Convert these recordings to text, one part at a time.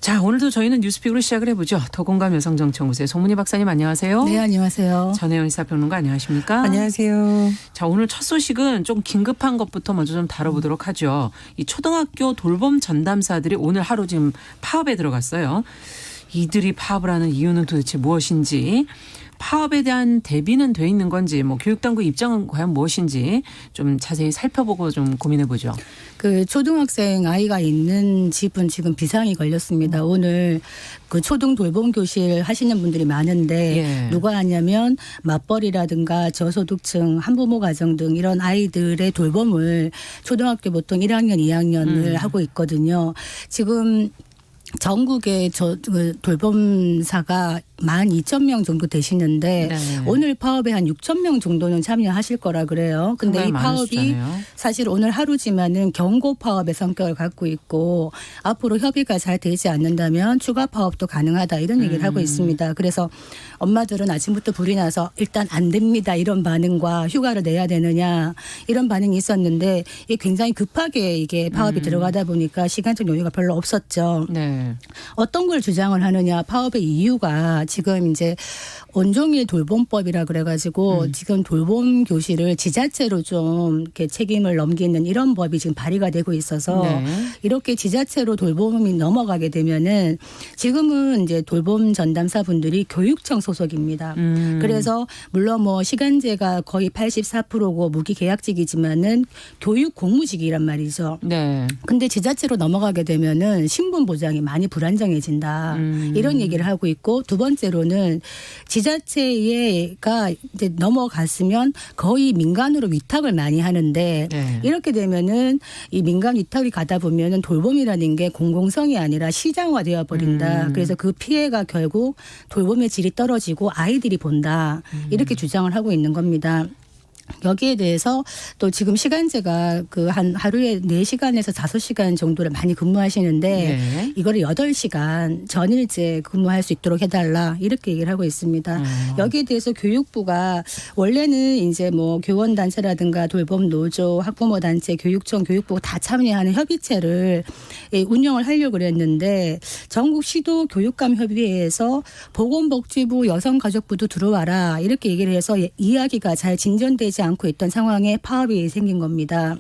자, 오늘도 저희는 뉴스픽으로 시작을 해보죠. 더공감 여성정치연구소의 송문희 박사님 안녕하세요. 네, 안녕하세요. 전혜연 시사평론가 안녕하십니까? 안녕하세요. 자, 오늘 첫 소식은 좀 긴급한 것부터 먼저 좀 다뤄보도록 하죠. 이 초등학교 돌봄 전담사들이 오늘 하루 지금 파업에 들어갔어요. 이들이 파업을 하는 이유는 도대체 무엇인지, 파업에 대한 대비는 돼 있는 건지, 뭐 교육당국 입장은 과연 무엇인지 좀 자세히 살펴보고 좀 고민해보죠. 그 초등학생 아이가 있는 집은 지금 비상이 걸렸습니다. 오늘 그 초등 돌봄 교실 하시는 분들이 많은데 누가 하냐면 맞벌이라든가 저소득층 한부모 가정 등 이런 아이들의 돌봄을 초등학교 보통 1학년, 2학년을 하고 있거든요. 지금 전국의 돌봄사가 12,000명 정도 되시는데 오늘 파업에 한 6,000명 정도는 참여하실 거라 그래요. 근데 이 파업이 사실 오늘 하루지만은 경고 파업의 성격을 갖고 있고 앞으로 협의가 잘 되지 않는다면 추가 파업도 가능하다 이런 얘기를 하고 있습니다. 그래서 엄마들은 아침부터 불이 나서 일단 안 됩니다 이런 반응과 휴가를 내야 되느냐 이런 반응이 있었는데 이게 굉장히 급하게 이게 파업이 들어가다 보니까 시간적 여유가 별로 없었죠. 네. 어떤 걸 주장을 하느냐 파업의 이유가 지금 이제 온종일 돌봄법이라 그래가지고 지금 돌봄 교실을 지자체로 좀 이렇게 책임을 넘기는 이런 법이 지금 발의가 되고 있어서 이렇게 지자체로 돌봄이 넘어가게 되면은 지금은 이제 돌봄 전담사 분들이 교육청 소속입니다. 그래서 물론 뭐 시간제가 거의 84%고 무기계약직이지만은 교육 공무직이란 말이죠. 네. 근데 지자체로 넘어가게 되면은 신분 보장이 많이 불안정해진다. 이런 얘기를 하고 있고 두 번째로는 지자체가 이제 넘어갔으면 거의 민간으로 위탁을 많이 하는데 이렇게 되면은 이 민간 위탁이 가다 보면은 돌봄이라는 게 공공성이 아니라 시장화되어 버린다. 그래서 그 피해가 결국 돌봄의 질이 떨어지고 아이들이 본다. 이렇게 주장을 하고 있는 겁니다. 여기에 대해서 또 지금 시간제가 그 한 하루에 4시간에서 5시간 정도를 많이 근무하시는데 이거를 8시간 전일제 근무할 수 있도록 해달라 이렇게 얘기를 하고 있습니다. 여기에 대해서 교육부가 원래는 이제 뭐 교원단체라든가 돌봄 노조, 학부모 단체, 교육청, 교육부가 다 참여하는 협의체를 운영을 하려고 그랬는데 전국 시도 교육감 협의회에서 보건복지부 여성가족부도 들어와라 이렇게 얘기를 해서 이야기가 잘 진전되지 않고 있던 상황에 파업이 생긴 겁니다.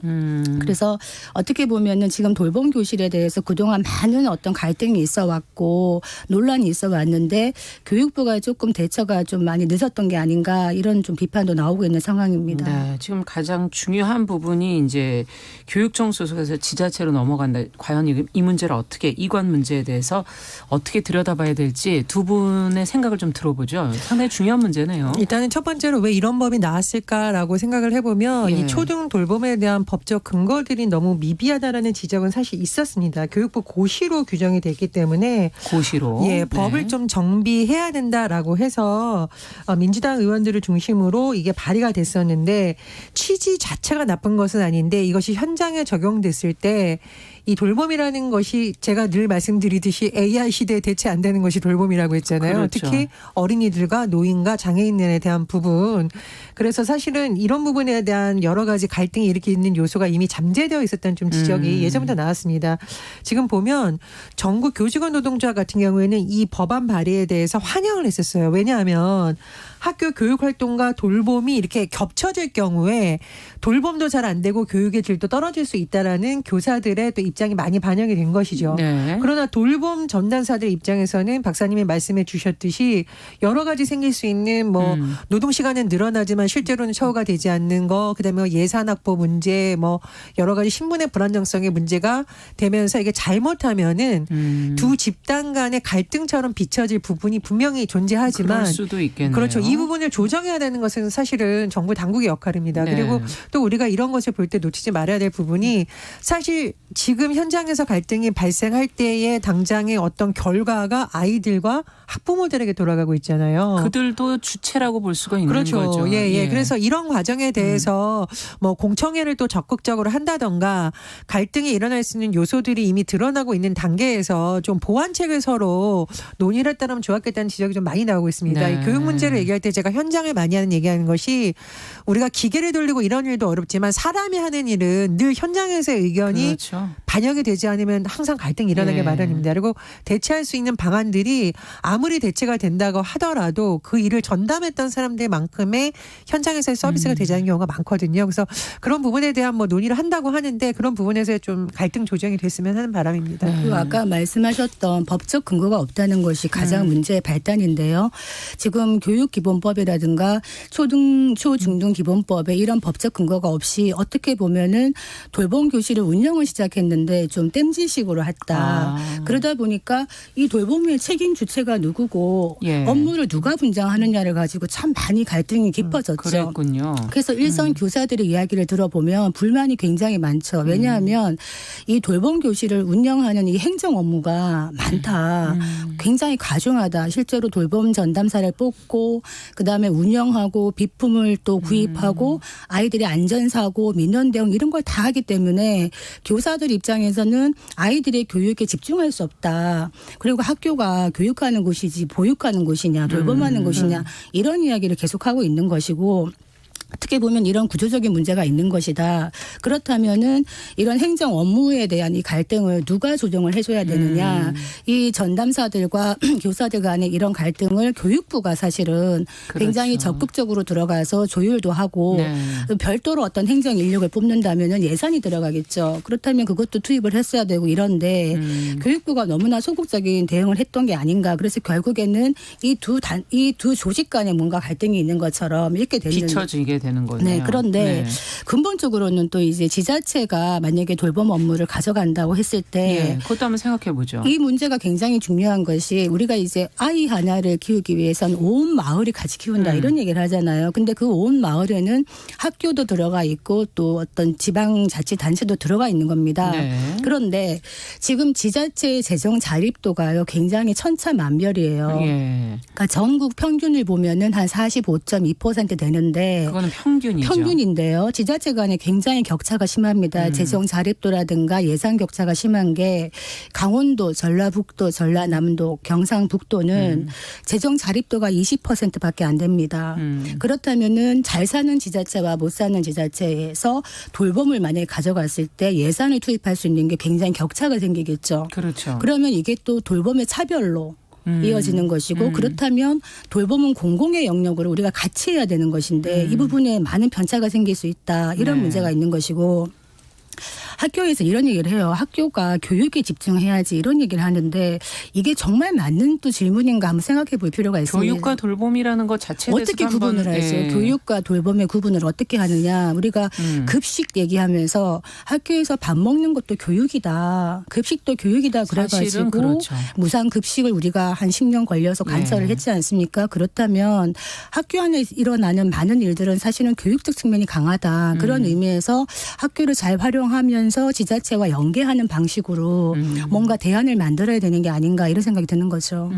그래서 어떻게 보면은 지금 돌봄 교실에 대해서 그동안 많은 어떤 갈등이 있어 왔고 논란이 있어 왔는데 교육부가 조금 대처가 좀 많이 늦었던 게 아닌가 이런 좀 비판도 나오고 있는 상황입니다. 네, 지금 가장 중요한 부분이 이제 교육청 소속에서 지자체로 넘어간다. 과연 이 문제를 어떻게 이관 문제에 대해서 어떻게 들여다봐야 될지 두 분의 생각을 좀 들어보죠. 상당히 중요한 문제네요. 일단은 첫 번째로 왜 이런 법이 나왔을까라고 생각을 해보면 이 초등 돌봄에 대한 법적 근거들이 너무 미비하다라는 지적은 사실 있었습니다. 교육부 고시로 규정이 됐기 때문에 고시로 법을 좀 정비해야 된다라고 해서 민주당 의원들을 중심으로 이게 발의가 됐었는데 취지 자체가 나쁜 것은 아닌데 이것이 현장에 적용됐을 때 이 돌봄이라는 것이 제가 늘 말씀드리듯이 AI 시대에 대체 안 되는 것이 돌봄이라고 했잖아요. 그렇죠. 특히 어린이들과 노인과 장애인들에 대한 부분. 그래서 사실은 이런 부분에 대한 여러 가지 갈등이 일으키는 요소가 이미 잠재되어 있었다는 좀 지적이 예전부터 나왔습니다. 지금 보면 전국 교직원 노동조합 같은 경우에는 이 법안 발의에 대해서 환영을 했었어요. 왜냐하면 학교 교육활동과 돌봄이 이렇게 겹쳐질 경우에 돌봄도 잘 안 되고 교육의 질도 떨어질 수 있다라는 교사들의 또 입장이 많이 반영이 된 것이죠. 그러나 돌봄 전담사들 입장에서는 박사님이 말씀해 주셨듯이 여러 가지 생길 수 있는 뭐 노동시간은 늘어나지만 실제로는 처우가 되지 않는 거 그다음에 뭐 예산 확보 문제 뭐 여러 가지 신분의 불안정성의 문제가 되면서 이게 잘못하면은 두 집단 간의 갈등처럼 비춰질 부분이 분명히 존재하지만 그럴 수도 있겠네요. 그렇죠. 이 부분을 조정해야 되는 것은 사실은 정부 당국의 역할입니다. 그리고 또 우리가 이런 것을 볼 때 놓치지 말아야 될 부분이 사실 지금 현장에서 갈등이 발생할 때의 당장의 어떤 결과가 아이들과 학부모들에게 돌아가고 있잖아요. 그들도 주체라고 볼 수가 있는 그렇죠. 거죠. 예. 그래서 이런 과정에 대해서 뭐 공청회를 또 적극적으로 한다던가 갈등이 일어날 수 있는 요소들이 이미 드러나고 있는 단계에서 좀 보완책을 서로 논의를 했다면 좋았겠다는 지적이 좀 많이 나오고 있습니다. 이 교육 문제를 얘기할 때 제가 현장을 많이 얘기하는 것이 우리가 기계를 돌리고 이런 일도 어렵지만 사람이 하는 일은 늘 현장에서의 의견이 그렇죠. 반영이 되지 않으면 항상 갈등이 일어나게 마련입니다. 그리고 대체할 수 있는 방안들이 아무리 대체가 된다고 하더라도 그 일을 전담했던 사람들만큼의 현장에서의 서비스가 되지 않는 경우가 많거든요. 그래서 그런 부분에 대한 뭐 논의를 한다고 하는데 그런 부분에서 좀 갈등 조정이 됐으면 하는 바람입니다. 그리고 아까 말씀하셨던 법적 근거가 없다는 것이 가장 문제의 발단인데요. 지금 교육기본법이라든가 초중등기본법에 이런 법적 근거가 없이 어떻게 보면은 돌봄 교실을 운영을 시작했는데 좀 땜질식으로 했다. 그러다 보니까 이 돌봄의 책임 주체가 누구고 업무를 누가 분장하느냐를 가지고 참 많이 갈등이 깊어졌죠. 그랬군요. 그래서 일선 교사들의 이야기를 들어보면 불만이 굉장히 많죠. 왜냐하면 이 돌봄 교실을 운영하는 이 행정 업무가 많다. 굉장히 과중하다. 실제로 돌봄 전담사를 뽑고 그다음에 운영하고 비품을 또 구입하고 아이들의 안전사고 민원 대응 이런 걸 다 하기 때문에 교사들 입장에서는 아이들의 교육에 집중할 수 없다. 그리고 학교가 교육하는 곳이지 보육하는 곳이냐 돌봄하는 곳이냐 이런 이야기를 계속하고 있는 것이고 어떻게 보면 이런 구조적인 문제가 있는 것이다. 그렇다면은 이런 행정 업무에 대한 이 갈등을 누가 조정을 해줘야 되느냐. 이 전담사들과 교사들 간의 이런 갈등을 교육부가 사실은 굉장히 적극적으로 들어가서 조율도 하고 별도로 어떤 행정 인력을 뽑는다면은 예산이 들어가겠죠. 그렇다면 그것도 투입을 했어야 되고 이런데 교육부가 너무나 소극적인 대응을 했던 게 아닌가. 그래서 결국에는 이 두 조직 간에 뭔가 갈등이 있는 것처럼 이렇게 되는. 비춰지게 되는 거네요. 네, 그런데 근본적으로는 또 이제 지자체가 만약에 돌봄 업무를 가져간다고 했을 때 그것도 한번 생각해 보죠. 이 문제가 굉장히 중요한 것이 우리가 이제 아이 하나를 키우기 위해서는 온 마을이 같이 키운다 이런 얘기를 하잖아요. 근데 그 온 마을에는 학교도 들어가 있고 또 어떤 지방자치단체도 들어가 있는 겁니다. 그런데 지금 지자체의 재정 자립도가요 굉장히 천차만별이에요. 그러니까 전국 평균을 보면은 한 45.2% 되는데 그거는 평균이죠. 평균인데요. 지자체 간에 굉장히 격차가 심합니다. 재정 자립도라든가 예산 격차가 심한 게 강원도, 전라북도, 전라남도, 경상북도는 재정 자립도가 20%밖에 안 됩니다. 그렇다면은 잘 사는 지자체와 못 사는 지자체에서 돌봄을 만약에 가져갔을 때 예산을 투입할 수 있는 게 굉장히 격차가 생기겠죠. 그렇죠. 그러면 이게 또 돌봄의 차별로 이어지는 것이고 그렇다면 돌봄은 공공의 영역으로 우리가 같이 해야 되는 것인데 이 부분에 많은 편차가 생길 수 있다. 이런 문제가 있는 것이고 학교에서 이런 얘기를 해요. 학교가 교육에 집중해야지 이런 얘기를 하는데 이게 정말 맞는 또 질문인가 한번 생각해 볼 필요가 있습니다. 교육과 돌봄이라는 것 자체에 어떻게 구분을 하죠? 교육과 돌봄의 구분을 어떻게 하느냐. 우리가 급식 얘기하면서 학교에서 밥 먹는 것도 교육이다. 급식도 교육이다. 그래가지고 그렇죠. 무상급식을 우리가 한 10년 걸려서 관철을 했지 않습니까? 그렇다면 학교 안에 일어나는 많은 일들은 사실은 교육적 측면이 강하다. 그런 의미에서 학교를 잘 활용하면 지자체와 연계하는 방식으로 뭔가 대안을 만들어야 되는 게 아닌가 이런 생각이 드는 거죠.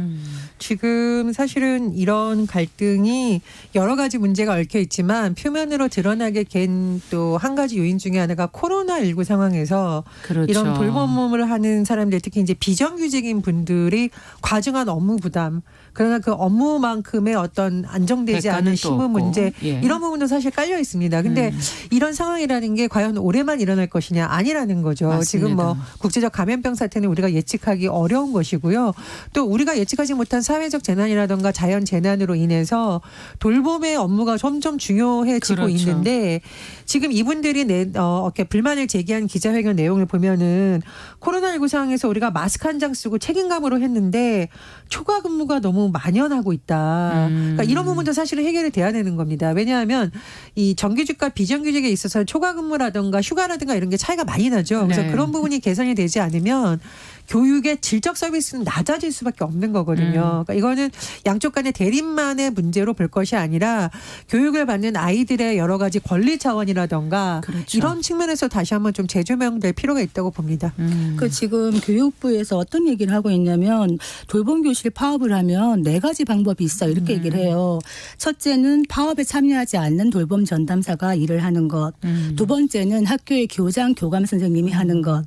지금 사실은 이런 갈등이 여러 가지 문제가 얽혀 있지만 표면으로 드러나게 된 또 한 가지 요인 중에 하나가 코로나19 상황에서 이런 돌봄 업무를 하는 사람들 특히 이제 비정규직인 분들이 과중한 업무 부담 그러나 그 업무만큼의 어떤 안정되지 않은 실무 문제 이런 부분도 사실 깔려 있습니다. 근데 이런 상황이라는 게 과연 올해만 일어날 것이냐 아니라는 거죠. 맞습니다. 지금 뭐 국제적 감염병 사태는 우리가 예측하기 어려운 것이고요. 또 우리가 예측하지 못한 사회적 재난이라든가 자연 재난으로 인해서 돌봄의 업무가 점점 중요해지고 있는데 지금 이분들이 이렇게 불만을 제기한 기자회견 내용을 보면은 코로나19 상황에서 우리가 마스크 한 장 쓰고 책임감으로 했는데 초과 근무가 너무 만연하고 있다. 그러니까 이런 부분도 사실은 해결이 돼야 되는 겁니다. 왜냐하면 이 정규직과 비정규직에 있어서 초과 근무라든가 휴가라든가 이런 게 차이가 많이 나죠. 그래서 그런 부분이 개선이 되지 않으면 교육의 질적 서비스는 낮아질 수밖에 없는 거거든요. 그러니까 이거는 양쪽 간의 대립만의 문제로 볼 것이 아니라 교육을 받는 아이들의 여러 가지 권리 차원이라든가 이런 측면에서 다시 한번 좀 재조명될 필요가 있다고 봅니다. 그 지금 교육부에서 어떤 얘기를 하고 있냐면 돌봄 교실 파업을 하면 4가지 방법이 있어 이렇게 얘기를 해요. 첫째는 파업에 참여하지 않는 돌봄 전담사가 일을 하는 것. 두 번째는 학교의 교장 교감 선생님이 하는 것.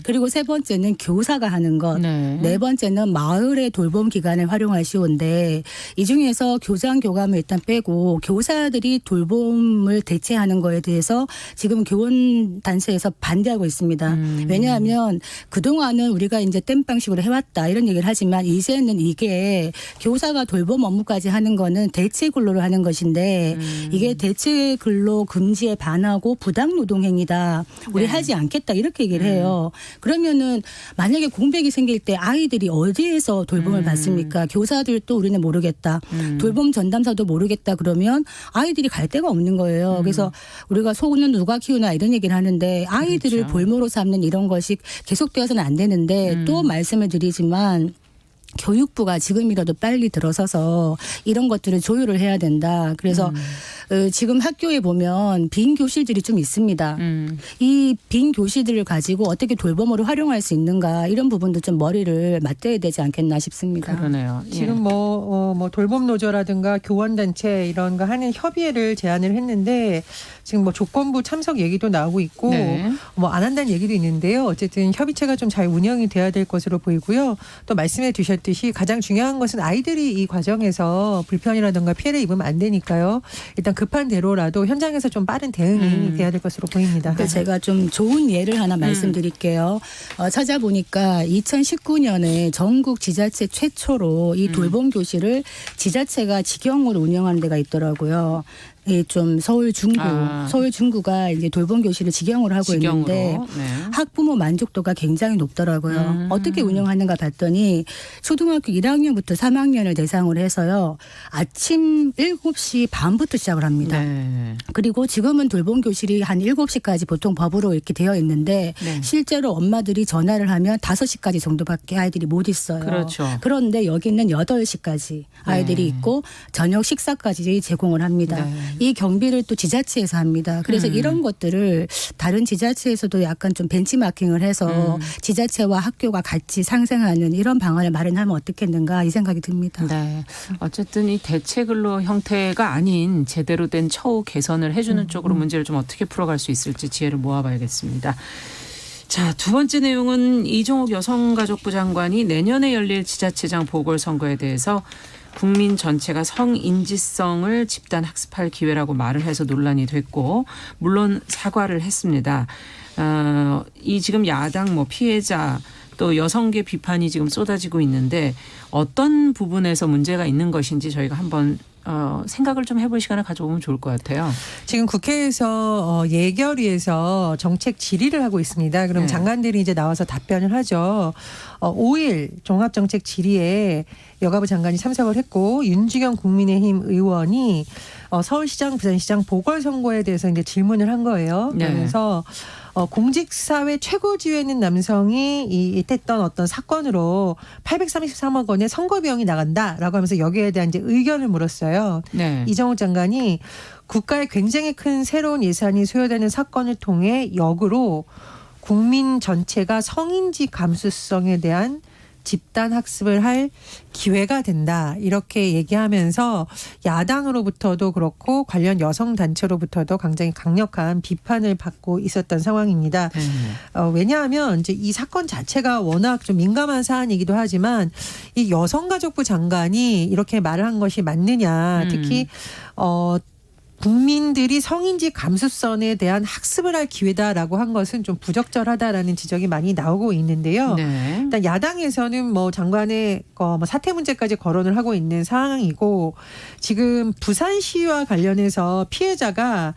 그리고 세 번째는 교사가 교사가 하는 것. 네 번째는 마을의 돌봄 기관을 활용하시오인데 이 중에서 교장 교감을 일단 빼고 교사들이 돌봄을 대체하는 거에 대해서 지금 교원 단체에서 반대하고 있습니다. 왜냐하면 그동안은 우리가 이제 땜빵식으로 해왔다 이런 얘기를 하지만 이제는 이게 교사가 돌봄 업무까지 하는 거는 대체 근로를 하는 것인데 이게 대체 근로 금지에 반하고 부당 노동 행위다. 우리 하지 않겠다 이렇게 얘기를 해요. 그러면은 만약에 공백이 생길 때 아이들이 어디에서 돌봄을 받습니까? 교사들도 우리는 모르겠다. 돌봄 전담사도 모르겠다 그러면 아이들이 갈 데가 없는 거예요. 그래서 우리가 소는 누가 키우나 이런 얘기를 하는데 아이들을 그렇죠. 볼모로 삼는 이런 것이 계속되어서는 안 되는데 또 말씀을 드리지만 교육부가 지금이라도 빨리 들어서서 이런 것들을 조율을 해야 된다. 그래서 지금 학교에 보면 빈 교실들이 좀 있습니다. 이 빈 교실들을 가지고 어떻게 돌봄으로 활용할 수 있는가 이런 부분도 좀 머리를 맞대야 되지 않겠나 싶습니다. 그러네요. 예. 지금 뭐 돌봄 노조라든가 교원 단체 이런 거 하는 협의회를 제안을 했는데 지금 뭐 조건부 참석 얘기도 나오고 있고 네. 뭐 안 한다는 얘기도 있는데요. 어쨌든 협의체가 좀 잘 운영이 돼야 될 것으로 보이고요. 또 말씀해 주셨듯이 가장 중요한 것은 아이들이 이 과정에서 불편이라든가 피해를 입으면 안 되니까요. 일단 급한 대로라도 현장에서 좀 빠른 대응이 돼야 될 것으로 보입니다. 제가 좀 좋은 예를 하나 말씀드릴게요. 찾아보니까 2019년에 전국 지자체 최초로 이 돌봄 교실을 지자체가 직영으로 운영하는 데가 있더라고요. 좀 서울 중구가 이제 돌봄 교실을 직영으로 하고 있는데 학부모 만족도가 굉장히 높더라고요. 어떻게 운영하는가 봤더니 초등학교 1학년부터 3학년을 대상으로 해서요. 아침 7시 반부터 시작을 합니다. 네. 그리고 지금은 돌봄 교실이 한 7시까지 보통 법으로 이렇게 되어 있는데 실제로 엄마들이 전화를 하면 5시까지 정도밖에 아이들이 못 있어요. 그렇죠. 그런데 여기는 8시까지 아이들이 있고 저녁 식사까지 제공을 합니다. 이 경비를 또 지자체에서 합니다. 그래서 이런 것들을 다른 지자체에서도 약간 좀 벤치마킹을 해서 지자체와 학교가 같이 상생하는 이런 방안을 마련하면 어떻겠는가 이 생각이 듭니다. 네. 어쨌든 이 대체 근로 형태가 아닌 제대로 된 처우 개선을 해주는 쪽으로 문제를 좀 어떻게 풀어갈 수 있을지 지혜를 모아봐야겠습니다. 자, 두 번째 내용은 이종욱 여성가족부 장관이 내년에 열릴 지자체장 보궐선거에 대해서 국민 전체가 성인지성을 집단 학습할 기회라고 말을 해서 논란이 됐고 물론 사과를 했습니다. 이 지금 야당 뭐 피해자 또 여성계 비판이 지금 쏟아지고 있는데 어떤 부분에서 문제가 있는 것인지 저희가 한번 생각을 좀 해볼 시간을 가져보면 좋을 것 같아요. 지금 국회에서 예결위에서 정책 질의를 하고 있습니다. 그럼 장관들이 이제 나와서 답변을 하죠. 5일 종합정책 질의에 여가부 장관이 참석을 했고 윤주경 국민의힘 의원이 서울시장, 부산시장 보궐선거에 대해서 이제 질문을 한 거예요. 그러면서 공직사회 최고지위에 있는 남성이 했던 어떤 사건으로 833억 원의 선거 비용이 나간다라고 하면서 여기에 대한 이제 의견을 물었어요. 이정우 장관이 국가의 굉장히 큰 새로운 예산이 소요되는 사건을 통해 역으로 국민 전체가 성인지 감수성에 대한 집단 학습을 할 기회가 된다. 이렇게 얘기하면서 야당으로부터도 그렇고 관련 여성단체로부터도 굉장히 강력한 비판을 받고 있었던 상황입니다. 왜냐하면 이제 이 사건 자체가 워낙 좀 민감한 사안이기도 하지만 이 여성가족부 장관이 이렇게 말을 한 것이 맞느냐. 특히 국민들이 성인지 감수성에 대한 학습을 할 기회다라고 한 것은 좀 부적절하다라는 지적이 많이 나오고 있는데요. 일단 야당에서는 뭐 장관의 뭐 사퇴 문제까지 거론을 하고 있는 상황이고 지금 부산시와 관련해서 피해자가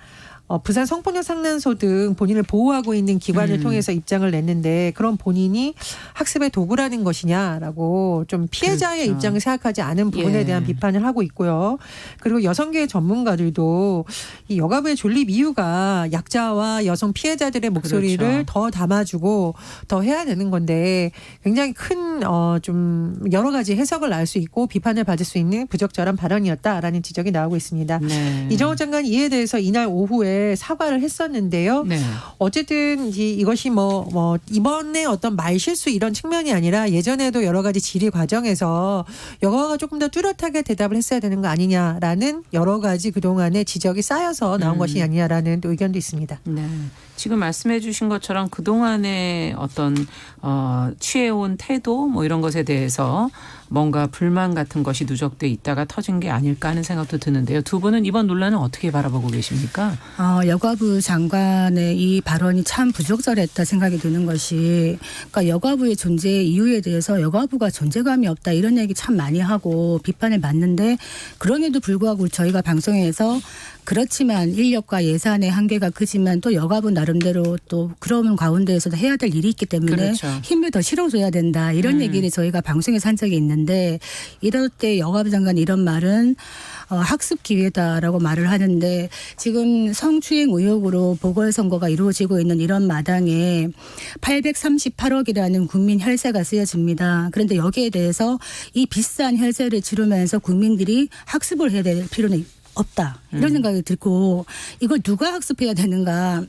부산 성폭력 상담소 등 본인을 보호하고 있는 기관을 통해서 입장을 냈는데 그런 본인이 학습의 도구라는 것이냐라고 좀 피해자의 입장을 생각하지 않은 부분에 대한 비판을 하고 있고요. 그리고 여성계 전문가들도 이 여가부의 존립 이유가 약자와 여성 피해자들의 목소리를 더 담아주고 더 해야 되는 건데 굉장히 큰 좀 여러 가지 해석을 알 수 있고 비판을 받을 수 있는 부적절한 발언이었다라는 지적이 나오고 있습니다. 이정우 장관이 이에 대해서 이날 오후에 사과를 했었는데요. 어쨌든 이것이 뭐 이번에 어떤 말실수 이런 측면이 아니라 예전에도 여러 가지 질의 과정에서 여가가 조금 더 뚜렷하게 대답을 했어야 되는 거 아니냐라는 여러 가지 그동안의 지적이 쌓여서 나온 것이 아니냐라는 의견도 있습니다. 지금 말씀해 주신 것처럼 그동안의 어떤 취해온 태도 뭐 이런 것에 대해서 뭔가 불만 같은 것이 누적돼 있다가 터진 게 아닐까 하는 생각도 드는데요. 두 분은 이번 논란은 어떻게 바라보고 계십니까? 여가부 장관의 이 발언이 참 부적절했다 생각이 드는 것이, 그러니까 여가부의 존재 이유에 대해서 여가부가 존재감이 없다 이런 얘기 참 많이 하고 비판을 받는데, 그럼에도 불구하고 저희가 방송에서 그렇지만 인력과 예산의 한계가 크지만 또 여가부 나름대로 또 그런 가운데에서도 해야 될 일이 있기 때문에 그렇죠. 힘을 더 실어줘야 된다 이런 얘기를 저희가 방송에서 한 적이 있는데, 이럴 때 여가부 장관이 이런 말은 학습 기회다라고 말을 하는데, 지금 성추행 의혹으로 보궐선거가 이루어지고 있는 이런 마당에 838억이라는 국민 혈세가 쓰여집니다. 그런데 여기에 대해서 이 비싼 혈세를 치르면서 국민들이 학습을 해야 될 필요는 없다 이런 생각이 들고, 이걸 누가 학습해야 되는가.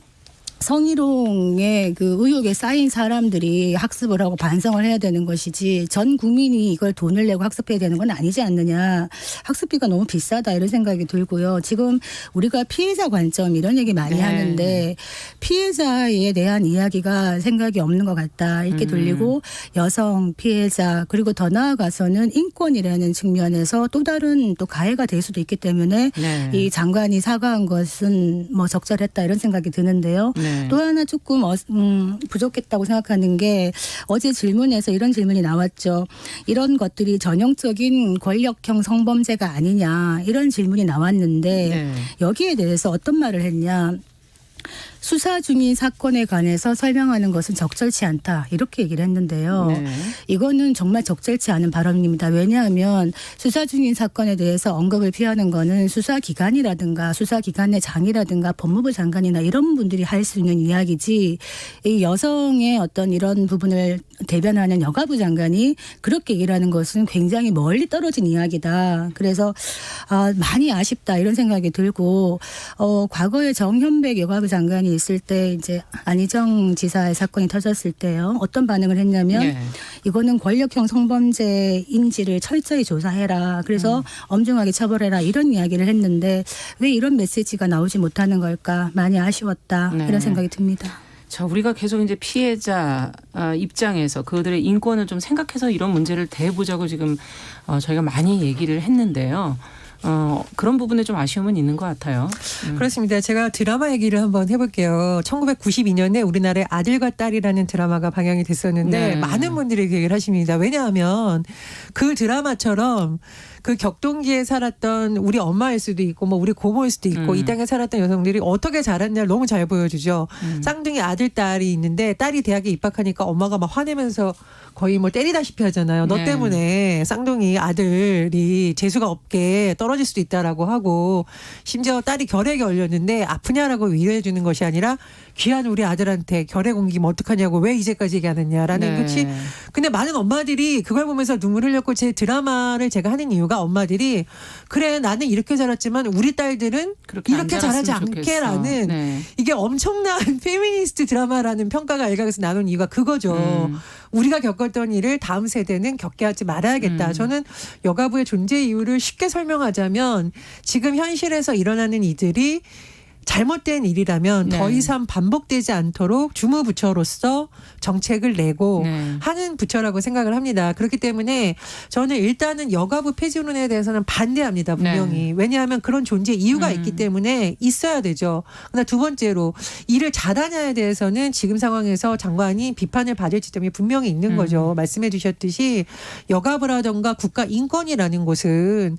성희롱의 그 의혹에 쌓인 사람들이 학습을 하고 반성을 해야 되는 것이지 전 국민이 이걸 돈을 내고 학습해야 되는 건 아니지 않느냐. 학습비가 너무 비싸다 이런 생각이 들고요. 지금 우리가 피해자 관점 이런 얘기 많이 하는데 피해자에 대한 이야기가 생각이 없는 것 같다 이렇게 들리고, 여성 피해자 그리고 더 나아가서는 인권이라는 측면에서 또 다른 또 가해가 될 수도 있기 때문에 이 장관이 사과한 것은 뭐 적절했다 이런 생각이 드는데요. 또 하나 조금 부족했다고 생각하는 게, 어제 질문에서 이런 질문이 나왔죠. 이런 것들이 전형적인 권력형 성범죄가 아니냐 이런 질문이 나왔는데 여기에 대해서 어떤 말을 했냐. 수사 중인 사건에 관해서 설명하는 것은 적절치 않다 이렇게 얘기를 했는데요. 이거는 정말 적절치 않은 발언입니다. 왜냐하면 수사 중인 사건에 대해서 언급을 피하는 거는 수사기관이라든가 수사기관의 장이라든가 법무부 장관이나 이런 분들이 할 수 있는 이야기지, 이 여성의 어떤 이런 부분을 대변하는 여가부 장관이 그렇게 얘기를 하는 것은 굉장히 멀리 떨어진 이야기다. 그래서 많이 아쉽다 이런 생각이 들고, 과거에 정현백 여가부 장관이 있을 때 이제 안희정 지사의 사건이 터졌을 때요. 어떤 반응을 했냐면 이거는 권력형 성범죄인지를 철저히 조사해라. 그래서 엄중하게 처벌해라 이런 이야기를 했는데 왜 이런 메시지가 나오지 못하는 걸까. 많이 아쉬웠다 이런 생각이 듭니다. 자, 우리가 계속 이제 피해자 입장에서 그들의 인권을 좀 생각해서 이런 문제를 대해보자고 지금 저희가 많이 얘기를 했는데요. 그런 부분에 좀 아쉬움은 있는 것 같아요. 그렇습니다. 제가 드라마 얘기를 한번 해볼게요. 1992년에 우리나라의 아들과 딸이라는 드라마가 방영이 됐었는데 많은 분들이 그 얘기를 하십니다. 왜냐하면 그 드라마처럼 그 격동기에 살았던 우리 엄마일 수도 있고 뭐 우리 고모일 수도 있고 이 땅에 살았던 여성들이 어떻게 자랐냐를 너무 잘 보여주죠. 쌍둥이 아들 딸이 있는데 딸이 대학에 입학하니까 엄마가 막 화내면서 거의 뭐 때리다시피 하잖아요. 너 때문에 쌍둥이 아들이 재수가 없게 떨어질 수도 있다라고 하고, 심지어 딸이 결핵에 걸렸는데 아프냐라고 위로해 주는 것이 아니라 귀한 우리 아들한테 결핵 옮기면 어떡하냐고 왜 이제까지 얘기 안 했냐라는 것이. 근데 많은 엄마들이 그걸 보면서 눈물 흘렸고, 제 드라마를 제가 하는 이유가 엄마들이 그래 나는 이렇게 자랐지만 우리 딸들은 이렇게 자라지 않게라는 이게 엄청난 페미니스트 드라마라는 평가가 일각에서 나눈 이유가 그거죠. 우리가 겪었던 일을 다음 세대는 겪게 하지 말아야겠다. 저는 여가부의 존재 이유를 쉽게 설명하자면, 지금 현실에서 일어나는 이들이 잘못된 일이라면 더 이상 반복되지 않도록 주무부처로서 정책을 내고 하는 부처라고 생각을 합니다. 그렇기 때문에 저는 일단은 여가부 폐지론에 대해서는 반대합니다. 분명히. 왜냐하면 그런 존재 이유가 있기 때문에 있어야 되죠. 그러나 두 번째로 일을 잘하냐에 대해서는 지금 상황에서 장관이 비판을 받을 지점이 분명히 있는 거죠. 말씀해 주셨듯이 여가부라든가 국가인권이라는 곳은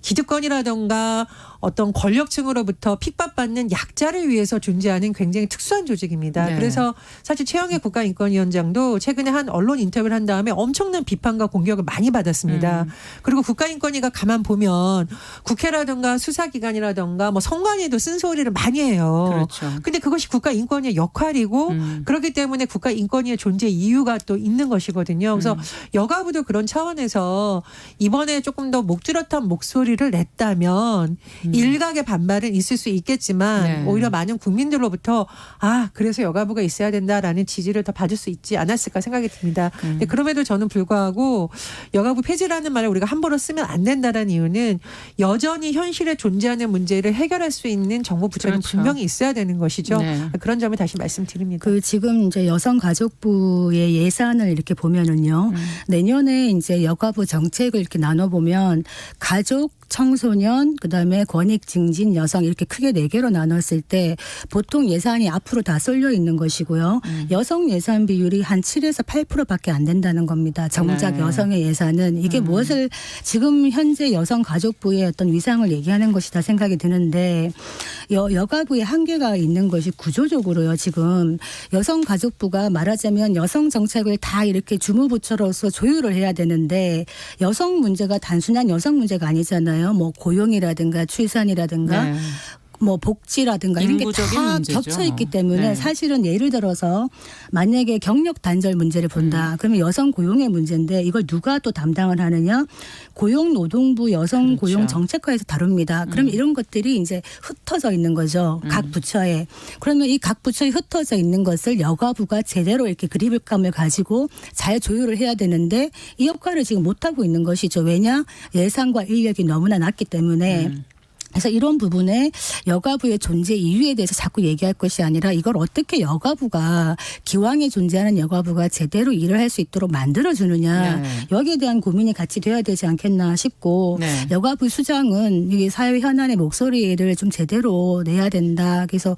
기득권이라든가 어떤 권력층으로부터 핍박받는 약자를 위해서 존재하는 굉장히 특수한 조직입니다. 그래서 사실 최영애 국가인권위원장도 최근에 한 언론 인터뷰를 한 다음에 엄청난 비판과 공격을 많이 받았습니다. 그리고 국가인권위가 가만 보면 국회라든가 수사기관이라든가 뭐 선관위도 쓴소리를 많이 해요. 근데 그것이 국가인권위의 역할이고 그렇기 때문에 국가인권위의 존재 이유가 또 있는 것이거든요. 그래서 여가부도 그런 차원에서 이번에 조금 더 목줄었던 목소리를 냈다면 일각의 반발은 있을 수 있겠지만 네. 오히려 많은 국민들로부터 그래서 여가부가 있어야 된다라는 지지를 더 받을 수 있지 않았을까 생각이 듭니다. 근데 그럼에도 저는 불구하고 여가부 폐지라는 말을 우리가 함부로 쓰면 안 된다는 이유는 여전히 현실에 존재하는 문제를 해결할 수 있는 정부 부처는 그렇죠. 분명히 있어야 되는 것이죠. 네. 그런 점을 다시 말씀드립니다. 그 지금 이제 여성가족부의 예산을 이렇게 보면은요. 내년에 이제 여가부 정책을 이렇게 나눠보면 가족, 청소년, 그다음에 권익 증진, 여성 이렇게 크게 4개로 나눴을 때 보통 예산이 앞으로 다 쏠려 있는 것이고요. 여성 예산 비율이 한 7에서 8%밖에 안 된다는 겁니다. 정작 네. 여성의 예산은 이게 무엇을 지금 현재 여성가족부의 어떤 위상을 얘기하는 것이다 생각이 드는데 여가부의 한계가 있는 것이 구조적으로요. 지금 여성가족부가 말하자면 여성 정책을 다 이렇게 주무부처로서 조율을 해야 되는데 여성 문제가 단순한 여성 문제가 아니잖아요. 뭐 고용이라든가 출산이라든가 네. 뭐 복지라든가 이런 게 인구적인 다 문제죠. 겹쳐 있기 때문에 네. 사실은 예를 들어서 만약에 경력 단절 문제를 본다. 그러면 여성 고용의 문제인데 이걸 누가 또 담당을 하느냐? 고용노동부 여성 그렇죠. 고용 정책과에서 다룹니다. 그러면 이런 것들이 이제 흩어져 있는 거죠. 각 부처에. 그러면 이 각 부처에 흩어져 있는 것을 여가부가 제대로 이렇게 그립감을 가지고 잘 조율을 해야 되는데 이 역할을 지금 못하고 있는 것이죠. 왜냐? 예산과 인력이 너무나 낮기 때문에. 그래서 이런 부분에 여가부의 존재 이유에 대해서 자꾸 얘기할 것이 아니라 이걸 어떻게 여가부가 기왕에 존재하는 여가부가 제대로 일을 할 수 있도록 만들어주느냐. 네. 여기에 대한 고민이 같이 돼야 되지 않겠나 싶고 네. 여가부 수장은 이 사회 현안의 목소리를 좀 제대로 내야 된다. 그래서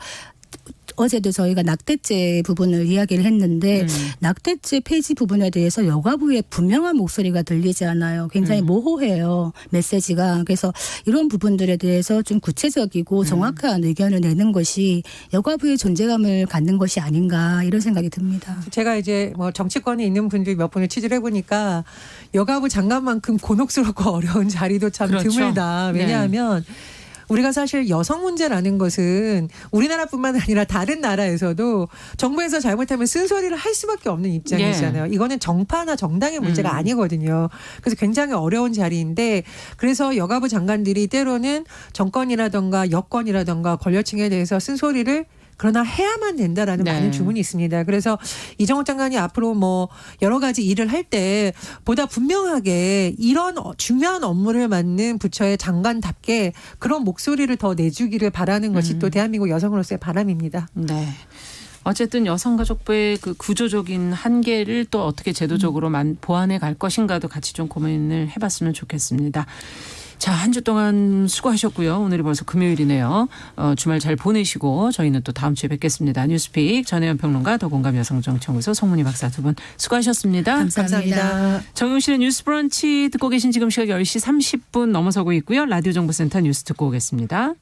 어제도 저희가 낙태죄 부분을 이야기를 했는데 낙태죄 폐지 부분에 대해서 여가부의 분명한 목소리가 들리지 않아요. 굉장히 모호해요. 메시지가. 그래서 이런 부분들에 대해서 좀 구체적이고 정확한 의견을 내는 것이 여가부의 존재감을 갖는 것이 아닌가 이런 생각이 듭니다. 제가 이제 뭐 정치권에 있는 분들 몇 분을 취재를 해보니까 여가부 장관만큼 곤혹스럽고 어려운 자리도 참 그렇죠. 드물다. 왜냐하면 우리가 사실 여성 문제라는 것은 우리나라뿐만 아니라 다른 나라에서도 정부에서 잘못하면 쓴소리를 할 수밖에 없는 입장이잖아요. 이거는 정파나 정당의 문제가 아니거든요. 그래서 굉장히 어려운 자리인데 그래서 여가부 장관들이 때로는 정권이라든가 여권이라든가 권력층에 대해서 쓴소리를 그러나 해야만 된다라는 네. 많은 주문이 있습니다. 그래서 이정호 장관이 앞으로 뭐 여러 가지 일을 할 때 보다 분명하게 이런 중요한 업무를 맡는 부처의 장관답게 그런 목소리를 더 내주기를 바라는 것이 또 대한민국 여성으로서의 바람입니다. 네. 어쨌든 여성가족부의 그 구조적인 한계를 또 어떻게 제도적으로 보완해 갈 것인가도 같이 좀 고민을 해봤으면 좋겠습니다. 자, 한 주 동안 수고하셨고요. 오늘이 벌써 금요일이네요. 주말 잘 보내시고 저희는 또 다음 주에 뵙겠습니다. 뉴스픽 전혜연 평론가 더공감 여성정치연구소 송문희 박사 두 분 수고하셨습니다. 감사합니다. 정용실의 뉴스 브런치 듣고 계신 지금 시각 10시 30분 넘어서고 있고요. 라디오 정보센터 뉴스 듣고 오겠습니다.